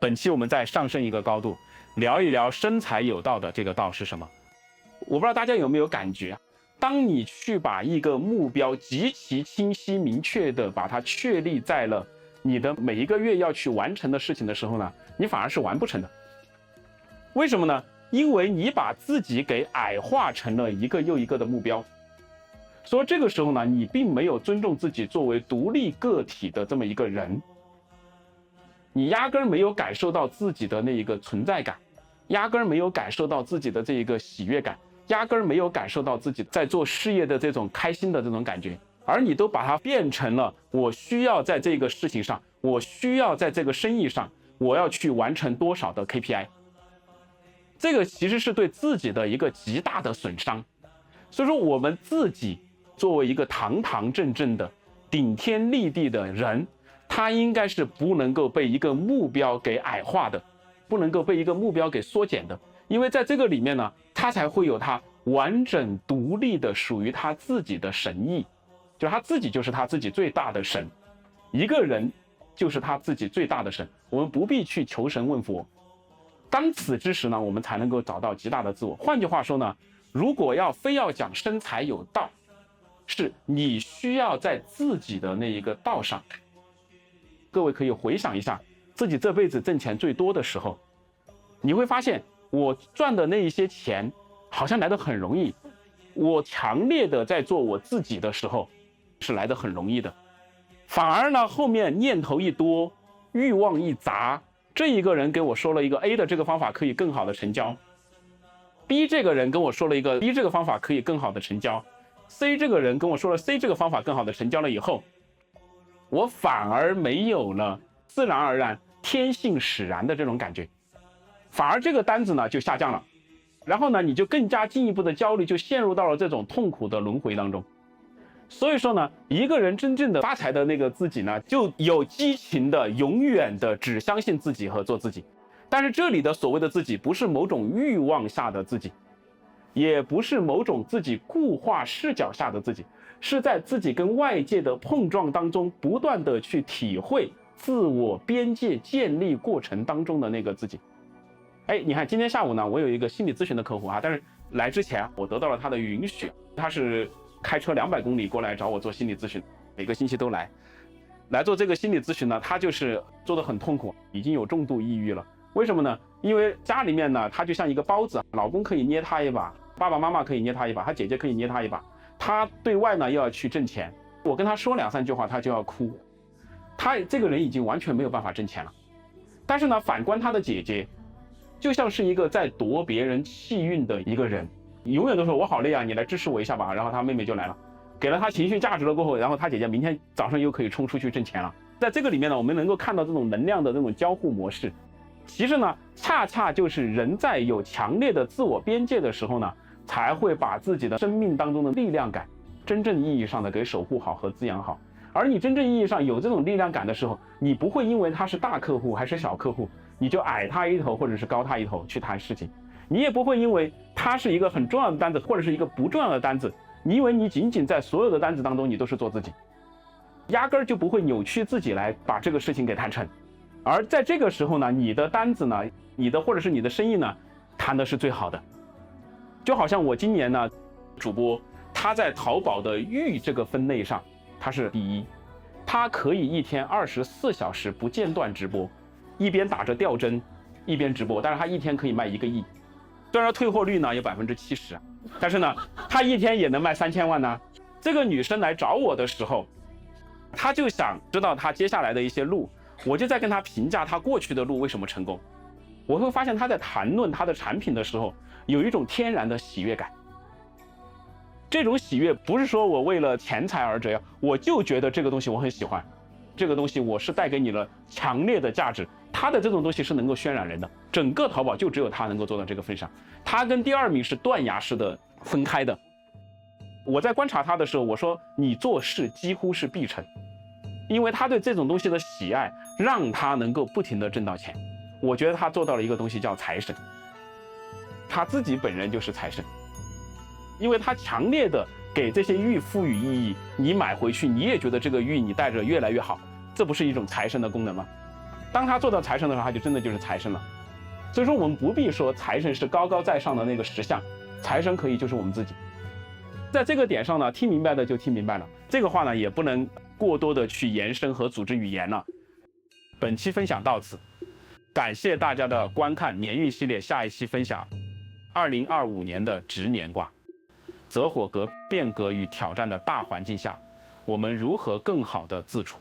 本期我们再上升一个高度，聊一聊生财有道的这个道是什么。我不知道大家有没有感觉，当你去把一个目标极其清晰明确的把它确立在了你的每一个月要去完成的事情的时候呢，你反而是完不成的。为什么呢？因为你把自己给矮化成了一个又一个的目标，所以这个时候呢，你并没有尊重自己作为独立个体的这么一个人，你压根儿没有感受到自己的那一个存在感，压根儿没有感受到自己的这一个喜悦感，压根儿没有感受到自己在做事业的这种开心的这种感觉，而你都把它变成了我需要在这个事情上，我需要在这个生意上，我要去完成多少的 KPI。 这个其实是对自己的一个极大的损伤。所以说我们自己作为一个堂堂正正的顶天立地的人，他应该是不能够被一个目标给矮化的，不能够被一个目标给缩减的，因为在这个里面呢，他才会有他完整独立的属于他自己的神意，就他自己就是他自己最大的神，一个人就是他自己最大的神，我们不必去求神问佛。当此之时呢，我们才能够找到极大的自我。换句话说呢，如果非要讲生财有道，是你需要在自己的那一个道上。各位可以回想一下自己这辈子挣钱最多的时候，你会发现我赚的那一些钱好像来得很容易，我强烈的在做我自己的时候是来得很容易的，反而呢后面念头一多，欲望一杂，这一个人给我说了一个 A 的这个方法可以更好的成交， B 这个人跟我说了一个 B 这个方法可以更好的成交， C 这个人跟我说了 C 这个方法更好的成交了以后，我反而没有了自然而然天性使然的这种感觉，反而这个单子呢就下降了，然后呢你就更加进一步的焦虑，就陷入到了这种痛苦的轮回当中。所以说呢，一个人真正的发财的那个自己呢，就有激情的永远的只相信自己和做自己。但是这里的所谓的自己，不是某种欲望下的自己，也不是某种自己固化视角下的自己，是在自己跟外界的碰撞当中不断的去体会自我边界建立过程当中的那个自己。你看今天下午呢，我有一个心理咨询的客户啊，但是来之前我得到了他的允许，他是开车200公里过来找我做心理咨询，每个星期都来做这个心理咨询呢，他就是做得很痛苦，已经有重度抑郁了。为什么呢？因为家里面呢，他就像一个包子，老公可以捏他一把，爸爸妈妈可以捏他一把，他姐姐可以捏他一把，他对外呢又要去挣钱，我跟他说2-3句话他就要哭，他这个人已经完全没有办法挣钱了。但是呢，反观他的姐姐，就像是一个在夺别人气运的一个人，永远都说我好累啊，你来支持我一下吧，然后他妹妹就来了，给了他情绪价值了过后，然后他姐姐明天早上又可以冲出去挣钱了。在这个里面呢，我们能够看到这种能量的这种交互模式。其实呢，恰恰就是人在有强烈的自我边界的时候呢，才会把自己的生命当中的力量感真正意义上的给守护好和滋养好。而你真正意义上有这种力量感的时候，你不会因为他是大客户还是小客户，你就矮他一头或者是高他一头去谈事情，你也不会因为他是一个很重要的单子或者是一个不重要的单子，你以为你仅仅在所有的单子当中你都是做自己，压根儿就不会扭曲自己来把这个事情给谈成。而在这个时候呢，你的单子呢，你的或者是你的生意呢，谈的是最好的。就好像我今年呢，主播他在淘宝的玉这个分类上他是第一，他可以一天24小时不间断直播，一边打着吊针一边直播，但是他一天可以卖1个亿，虽然退货率呢有70%，但是呢他一天也能卖3000万呢。这个女生来找我的时候，她就想知道她接下来的一些路，我就在跟她评价她过去的路为什么成功。我会发现她在谈论她的产品的时候，有一种天然的喜悦感。这种喜悦不是说我为了钱财而这样，我就觉得这个东西我很喜欢，这个东西我是带给你了强烈的价值，它的这种东西是能够渲染人的。整个淘宝就只有它能够做到这个份上，它跟第2名是断崖式的分开的。我在观察他的时候，我说你做事几乎是必成，因为他对这种东西的喜爱让他能够不停地挣到钱。我觉得他做到了一个东西叫财神，他自己本人就是财神，因为他强烈的给这些玉赋予意义，你买回去你也觉得这个玉你带着越来越好，这不是一种财神的功能吗？当他做到财神的时候，他就真的就是财神了。所以说我们不必说财神是高高在上的那个石像，财神可以就是我们自己。在这个点上呢，听明白的就听明白了，这个话呢也不能过多的去延伸和组织语言了。本期分享到此，感谢大家的观看。年运系列下一期分享2025年的值年卦，择火革变革与挑战的大环境下，我们如何更好的自处。